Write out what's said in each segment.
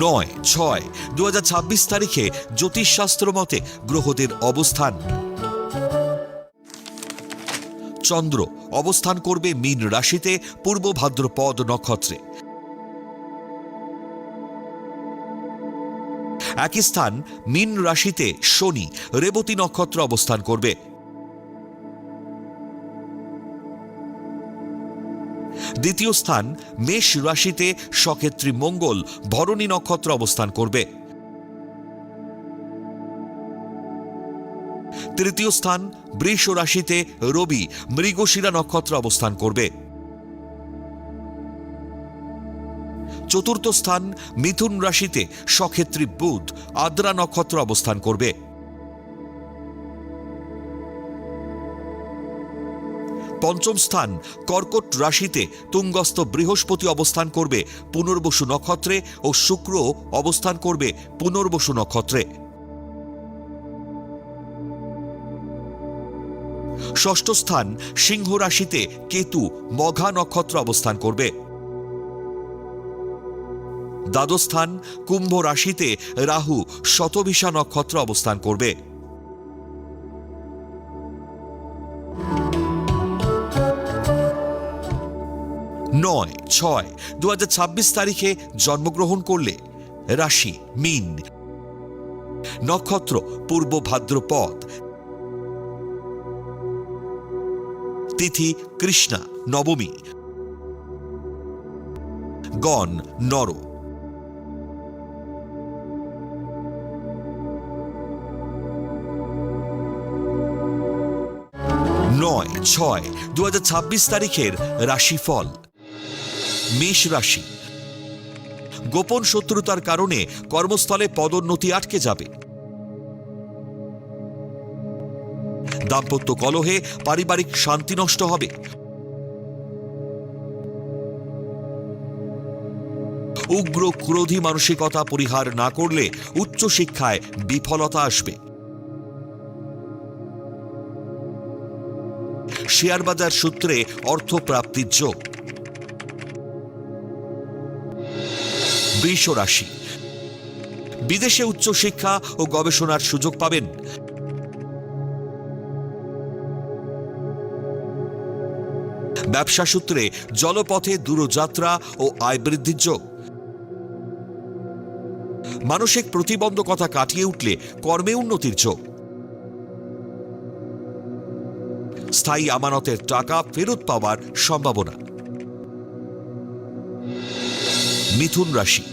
9/6/2026 তারিখে জ্যোতিষশাস্ত্র মতে গ্রহদের অবস্থান। চন্দ্র অবস্থান করবে মীন রাশিতে পূর্ব ভাদ্রপদ নক্ষত্রে। একই স্থান মীন রাশিতে শনি রেবতী নক্ষত্র অবস্থান করবে। দ্বিতীয় স্থান মেষ রাশিতে সক্ষেত্রী মঙ্গল ভরণী নক্ষত্র অবস্থান করবে। তৃতীয় স্থান বৃষ রাশিতে রবি মৃগশিরা নক্ষত্র অবস্থান করবে। চতুর্থ স্থান মিথুন রাশিতে সক্ষেত্রী বুধ আদ্রা নক্ষত্র অবস্থান করবে। পঞ্চম স্থান কর্কট রাশিতে তুঙ্গস্থ বৃহস্পতি অবস্থান করবে পুনর্বসু নক্ষত্রে ও শুক্র অবস্থান করবে পুনর্বসু নক্ষত্রে। ষষ্ঠ স্থান সিংহ রাশিতে কেতু মঘা নক্ষত্র অবস্থান করবে। দ্বাদশ স্থান কুম্ভ রাশিতে রাহু শতভিষা নক্ষত্র অবস্থান করবে। নয় 6/2026 তারিখে জন্মগ্রহণ করলে রাশি মীন, নক্ষত্র পূর্ব ভাদ্রপদ, তিথি কৃষ্ণা নবমী, গণ নর। 9/6/2026 তারিখের রাশিফল। মেষ রাশি, গোপন শত্রুতার কারণে কর্মস্থলে পদোন্নতি আটকে যাবে। দাম্পত্য কলহে পারিবারিক শান্তি নষ্ট হবে। উগ্র ক্রোধী মানসিকতা পরিহার না করলে উচ্চশিক্ষায় বিফলতা আসবে। শেয়ার বাজার সূত্রে অর্থপ্রাপ্তির যোগ। বৃষ রাশি, বিদেশে উচ্চশিক্ষা ও গবেষণার সুযোগ পাবেন। ব্যবসা সূত্রে জলপথে দূরযাত্রা ও আয় বৃদ্ধির যোগ। মানসিক প্রতিবন্ধকতা কাটিয়ে উঠলে কর্মে উন্নতির যোগ। স্থায়ী আমানতের টাকা ফেরত পাওয়ার সম্ভাবনা। মিথুন রাশি,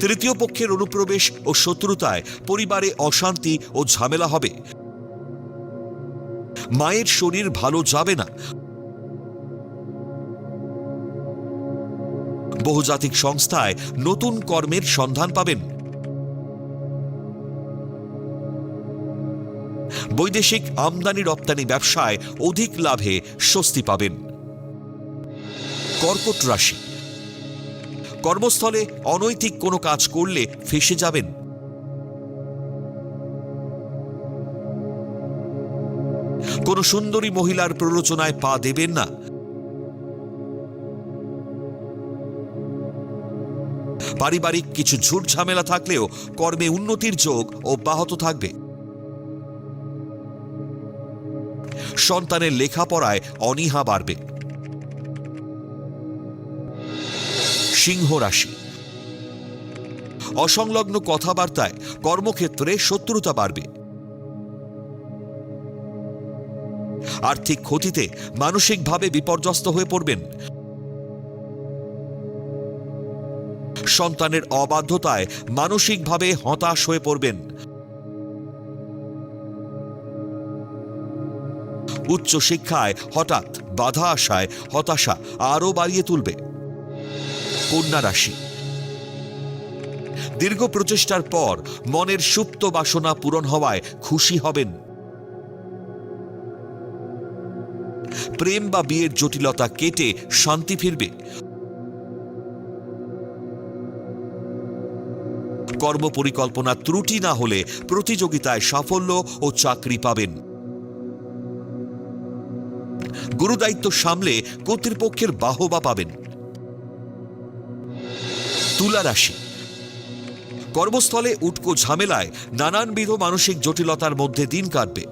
তৃতীয় পক্ষের অনুপ্রবেশ ও শত্রুতায় পরিবারে অশান্তি ও ঝামেলা হবে। মায়ের শরীর ভালো যাবে না। বহুজাতিক সংস্থায় নতুন কর্মের সন্ধান পাবেন। বৈদেশিক আমদানি রপ্তানি ব্যবসায় অধিক লাভে স্বস্তি পাবেন। কর্কট রাশি, কর্মস্থলে অনৈতিক কোনো কাজ করলে ফেঁসে যাবেন। কোন সুন্দরী মহিলার প্ররোচনায় পা দেবেন না। পারিবারিক কিছু ঝুট ঝামেলা থাকলেও কর্মে উন্নতির যোগ অব্যাহত থাকবে। সন্তানের লেখাপড়ায় অনীহা বাড়বে। সিংহ রাশি, অসংলগ্ন কথাবার্তায় কর্মক্ষেত্রে শত্রুতা বাড়বে। আর্থিক ক্ষতিতে মানসিকভাবে বিপর্যস্ত হয়ে পড়বেন। সন্তানের অবাধ্যতায় মানসিকভাবে হতাশ হয়ে পড়বেন। উচ্চশিক্ষায় হঠাৎ বাধা আসায় হতাশা আরও বাড়িয়ে তুলবে। কন্যা রাশি, দীর্ঘ প্রচেষ্টার পর মনের সুপ্ত বাসনা পূরণ হওয়ায় খুশি হবেন। প্রেম বা বিয়ের জটিলতা কেটে শান্তি ফিরবে। কর্মপরিকল্পনা ত্রুটি না হলে প্রতিযোগিতায় সাফল্য ও চাকরি পাবেন। গুরুদায়িত্ব সামলে কর্তৃপক্ষের বাহবা পাবেন। তুলা রাশি, কর্মস্থলে উটকো ঝামেলায় নানানবিধ মানসিক জটিলতার মধ্যে দিন কাটবে।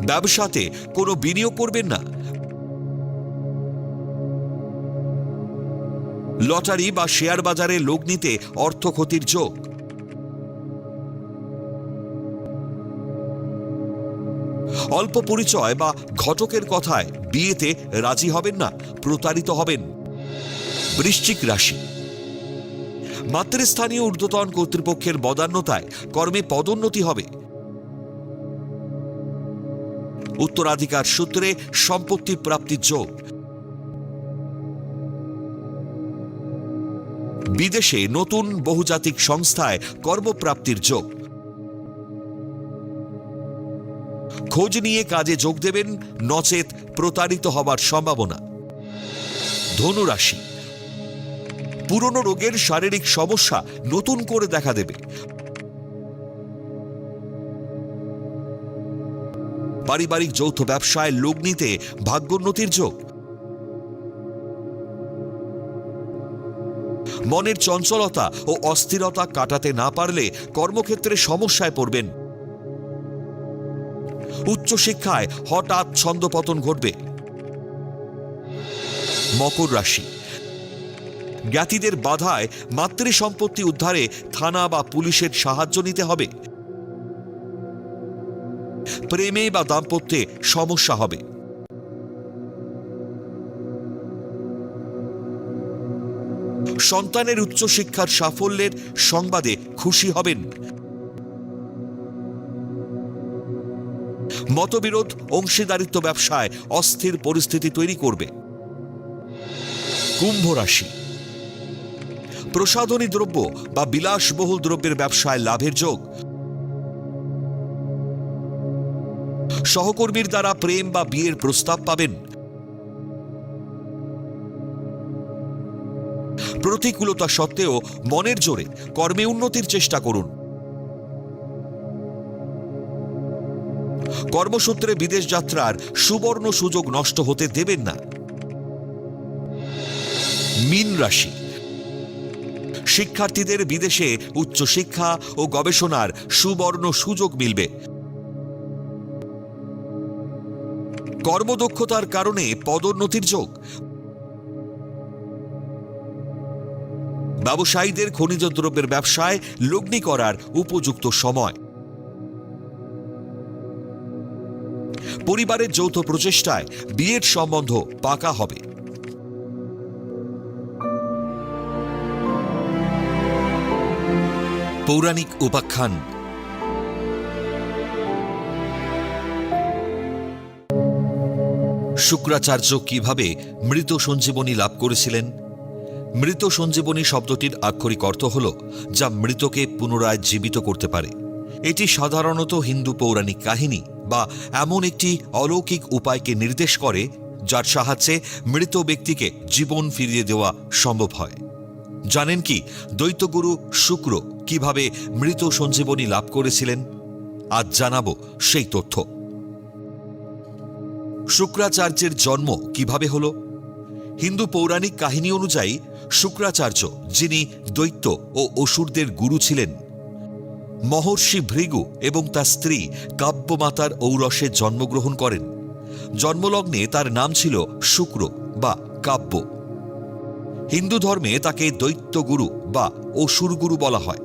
ব্যবসাতে কোনো বিনিয়োগ করবেন না। লটারি বা শেয়ার বাজারে লগ্নিতে অর্থ ক্ষতির যোগ। অল্প পরিচয় বা ঘটকের কথায় বিয়েতে রাজি হবেন না, প্রতারিত হবেন। বৃশ্চিক রাশি, মাতৃস্থানীয় ঊর্ধ্বতন কর্তৃপক্ষের বদান্যতায় কর্মে পদোন্নতি হবে। উত্তরাধিকার সূত্রে সম্পত্তি প্রাপ্তির যোগ। বিদেশে নতুন বহুজাতিক সংস্থায় কর্মপ্রাপ্তির যোগ। খোঁজ নিয়ে কাজে যোগ দেবেন, নচেত প্রতারিত হবার সম্ভাবনা। ধনু রাশি, পুরনো রোগের শারীরিক সমস্যা নতুন করে দেখা দেবে। পারিবারিক যৌথ ব্যবসায় লগ্নিতে ভাগ্যোন্নতির যোগ। মনের চঞ্চলতা ও অস্থিরতা কাটাতে না পারলে কর্মক্ষেত্রে সমস্যায় পড়বেন। উচ্চশিক্ষায় হঠাৎ ছন্দপতন ঘটবে। মকর রাশি, জ্ঞাতিদের বাধায় মাতৃ সম্পত্তি উদ্ধারে থানা বা পুলিশের সাহায্য নিতে হবে। প্রেমে বা দাম্পত্যে সমস্যা হবে। সন্তানের উচ্চশিক্ষার সাফল্যের সংবাদে খুশি হবেন। মতবিরোধ অংশীদারিত্ব ব্যবসায় অস্থির পরিস্থিতি তৈরি করবে। কুম্ভ রাশি, প্রসাধনী দ্রব্য বা বিলাসবহুল দ্রব্যের ব্যবসায় লাভের যোগ। সহকর্মীর দ্বারা প্রেম বা বিয়ের প্রস্তাব পাবেন। প্রতিকূলতা সত্ত্বেও মনের জোরে কর্মে উন্নতির চেষ্টা করুন। কর্মসূত্রে বিদেশ যাত্রার সুবর্ণ সুযোগ নষ্ট হতে দেবেন না। মীন রাশি, শিক্ষার্থীদের বিদেশে উচ্চশিক্ষা ও গবেষণার সুবর্ণ সুযোগ মিলবে। কর্মদক্ষতার কারণে পদোন্নতির যোগ। ব্যবসায়ীদের খনিজ দ্রব্যের ব্যবসায় লগ্নি করার উপযুক্ত সময়। পরিবারের যৌথ প্রচেষ্টায় বিয়ের সম্বন্ধ পাকা হবে। পৌরাণিক উপাখ্যান। শুক্রাচার্য কিভাবে মৃত সঞ্জীবনী লাভ করেছিলেন? মৃত সঞ্জীবনী শব্দটির আক্ষরিক অর্থ হল যা মৃতকে পুনরায় জীবিত করতে পারে। এটি সাধারণত হিন্দু পৌরাণিক কাহিনী বা এমন একটি অলৌকিক উপায়কে নির্দেশ করে যার সাহায্যে মৃত ব্যক্তিকে জীবন ফিরিয়ে দেওয়া সম্ভব হয়। জানেন কি দৈত্যগুরু শুক্র কিভাবে মৃত সঞ্জীবনী লাভ করেছিলেন? আজ জানাবো সেই তথ্য। শুক্রাচার্যের জন্ম কিভাবে হল? হিন্দু পৌরাণিক কাহিনী অনুযায়ী শুক্রাচার্য, যিনি দৈত্য ও অসুরদের গুরু ছিলেন, মহর্ষি ভৃগু এবং তার স্ত্রী কাব্যমাতার ঔরসে জন্মগ্রহণ করেন। জন্মলগ্নে তার নাম ছিল শুক্র বা কাব্য। হিন্দু ধর্মে তাকে দৈত্যগুরু বা অসুরগুরু বলা হয়।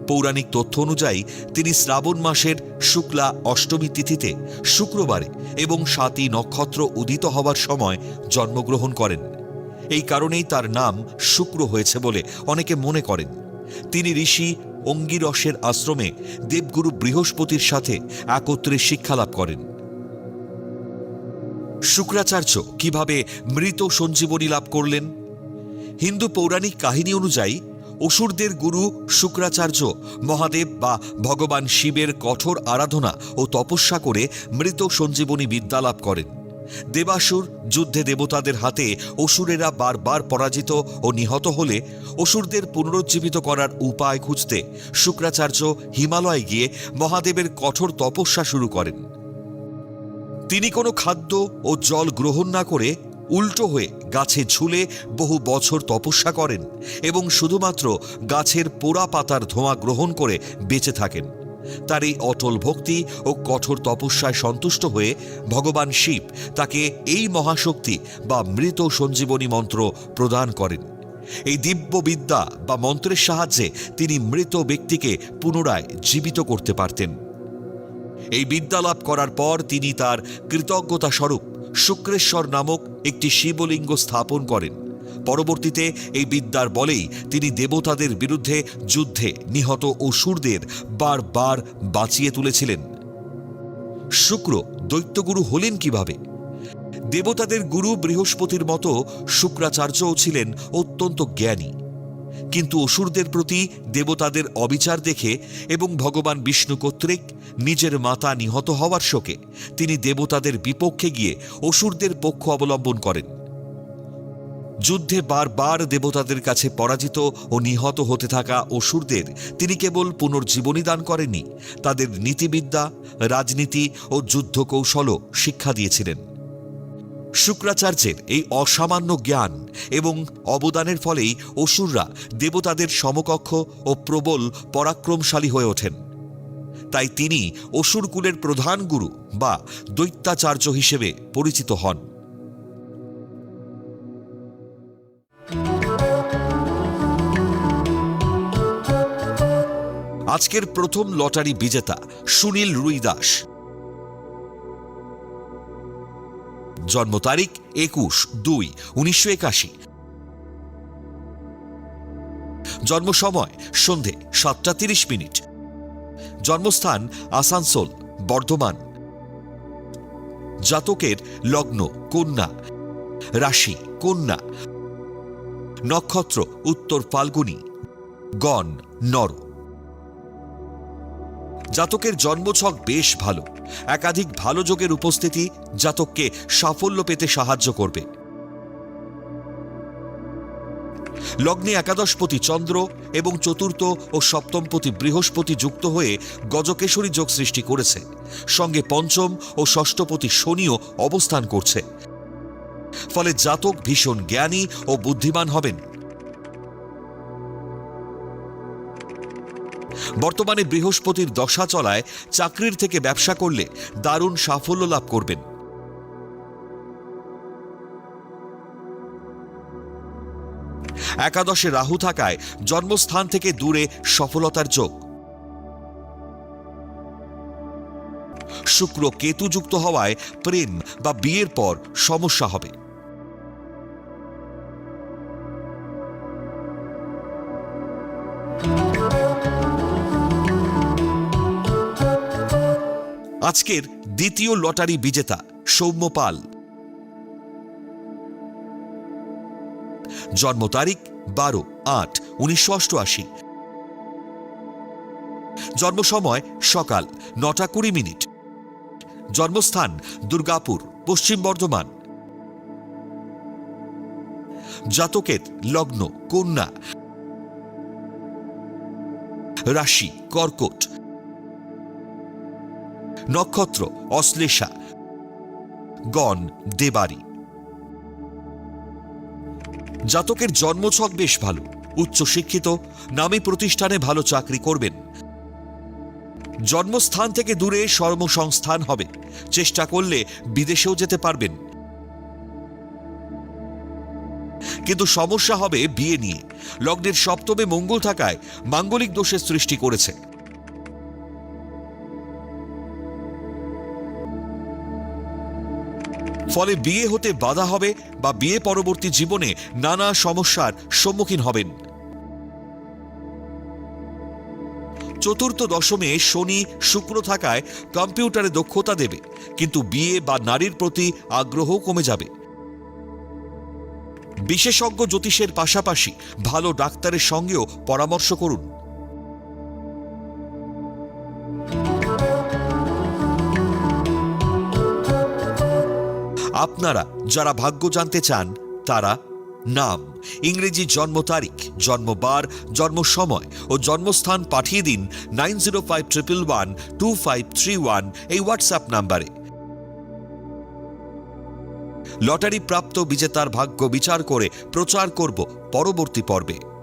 পৌরাণিক তথ্য অনুযায়ী তিনি শ্রাবণ মাসের শুক্লা অষ্টমী তিথিতে শুক্রবারে এবং ৭ই নক্ষত্র উদিত হবার সময় জন্মগ্রহণ করেন। এই কারণেই তার নাম শুক্র হয়েছে বলে অনেকে মনে করেন। তিনি ঋষি অঙ্গিরসের আশ্রমে দেবগুরু বৃহস্পতির সাথে একত্রে শিক্ষালাভ করেন। শুক্রাচার্য কিভাবে মৃত সঞ্জীবনী লাভ করলেন? হিন্দু পৌরাণিক কাহিনী অনুযায়ী অসুরদের গুরু শুক্রাচার্য মহাদেব বা ভগবান শিবের কঠোর আরাধনা ও তপস্যা করে মৃত সঞ্জীবনী বিদ্যা লাভ করেন। দেবাসুর যুদ্ধে দেবতাদের হাতে অসুরেরা বারবার পরাজিত ও নিহত হলে অসুরদের পুনরুজ্জীবিত করার উপায় খুঁজতে শুক্রাচার্য হিমালয়ে গিয়ে মহাদেবের কঠোর তপস্যা শুরু করেন। তিনি কোনো খাদ্য ও জল গ্রহণ না করে উল্টো হয়ে গাছে ঝুলে বহু বছর তপস্যা করেন এবং শুধুমাত্র গাছের পোড়া পাতার ধোঁয়া গ্রহণ করে বেঁচে থাকেন। তার এই অটল ভক্তি ও কঠোর তপস্যায় সন্তুষ্ট হয়ে ভগবান শিব তাকে এই মহাশক্তি বা মৃত সঞ্জীবনী মন্ত্র প্রদান করেন। এই দিব্য বিদ্যা বা মন্ত্রের সাহায্যে তিনি মৃত ব্যক্তিকে পুনরায় জীবিত করতে পারতেন। এই বিদ্যা লাভ করার পর তিনি তার কৃতজ্ঞতা স্বরূপ শুক্রেশ্বর নামক একটি শিবলিঙ্গ স্থাপন করেন। পরবর্তীতে এই বিদ্যার বলেই তিনি দেবতাদের বিরুদ্ধে যুদ্ধে নিহত অসুরদের বারবার বাঁচিয়ে তুলেছিলেন। শুক্র দৈত্যগুরু হলেন কিভাবে? দেবতাদের গুরু বৃহস্পতির মতো শুক্রাচার্যও ছিলেন অত্যন্ত জ্ঞানী, কিন্তু অসুরদের প্রতি দেবতাদের অবিচার দেখে এবং ভগবান বিষ্ণু কর্তৃক নিজের মাতা নিহত হওয়ার শোকে তিনি দেবতাদের বিপক্ষে গিয়ে অসুরদের পক্ষ অবলম্বন করেন। যুদ্ধে বারবার দেবতাদের কাছে পরাজিত ও নিহত হতে থাকা অসুরদের তিনি কেবল পুনর্জীবনী দান করেননি, তাদের নীতিবিদ্যা, রাজনীতি ও যুদ্ধ কৌশলও শিক্ষা দিয়েছিলেন। শুক্রাচার্যের এই অসামান্য জ্ঞান এবং অবদানের ফলেই অসুররা দেবতাদের সমকক্ষ ও প্রবল পরাক্রমশালী হয়ে ওঠেন। তাই তিনি অসুরকুলের প্রধান গুরু বা দৈত্যাচার্য হিসেবে পরিচিত হন। আজকের প্রথম লটারি বিজেতা সুনীল রুইদাস। জন্ম তারিখ 21/2/1981। জন্ম সময় সন্ধে 7:30। জন্মস্থান আসানসোল, বর্ধমান। জাতকের লগ্ন কন্যা, রাশি কন্যা, নক্ষত্র উত্তর ফাল্গুনী, গণ নর। জাতকের জন্মছক বেশ ভালো। একাধিক ভালো যোগের উপস্থিতি জাতককে সাফল্য পেতে সাহায্য করবে। লগ্নে একাদশপতি চন্দ্র এবং চতুর্থ ও সপ্তমপতি বৃহস্পতি যুক্ত হয়ে গজকেশরী যোগ সৃষ্টি করেছে। সঙ্গে পঞ্চম ও ষষ্ঠপতি শনিও অবস্থান করছে। ফলে জাতক ভীষণ জ্ঞানী ও বুদ্ধিমান হবেন। বর্তমানে বৃহস্পতির দশা চলায় চাকরির থেকে ব্যবসা করলে দারুণ সাফল্য লাভ করবেন। একাদশে রাহু থাকায় জন্মস্থান থেকে দূরে সফলতার যোগ। শুক্র কেতু যুক্ত হওয়ায় প্রেম বা বিয়ের পর সমস্যা হবে। আজকের দ্বিতীয় লটারি বিজেতা সৌম্য পাল। জন্ম তারিখ 12/8/1988। জন্ম সময় সকাল 9:20। জন্মস্থান দুর্গাপুর, পশ্চিম বর্ধমান। জাতকের লগ্ন কন্যা, রাশি কর্কট, নক্ষত্র অশ্লেষা, গণ দেবারি। জাতকের জন্মছক বেশ ভালো। উচ্চশিক্ষিত, নামী প্রতিষ্ঠানে ভালো চাকরি করবেন। জন্মস্থান থেকে দূরে কর্মসংস্থান হবে। চেষ্টা করলে বিদেশেও যেতে পারবেন। কিন্তু সমস্যা হবে বিয়ে নিয়ে। লগ্নের সপ্তমে মঙ্গল থাকায় মাঙ্গলিক দোষের সৃষ্টি করেছে। ফলে বিয়ে হতে বাধা হবে বা বিয়ে পরবর্তী জীবনে নানা সমস্যার সম্মুখীন হবেন। চতুর্থ দশমে শনি শুক্র থাকায় কম্পিউটারে দক্ষতা দেবে, কিন্তু বিয়ে বা নারীর প্রতি আগ্রহ কমে যাবে। বিশেষজ্ঞ জ্যোতিষের পাশাপাশি ভালো ডাক্তারের সঙ্গেও পরামর্শ করুন। আপনারা যারা ভাগ্য জানতে চান তারা নাম, ইংরেজি জন্ম তারিখ, জন্মবার, জন্ম সময় ও জন্মস্থান পাঠিয়ে দিন 9051112531 এই হোয়াটসঅ্যাপ নাম্বারে। লটারি প্রাপ্ত বিজেতার ভাগ্য বিচার করে প্রচার করব পরবর্তী পর্বে।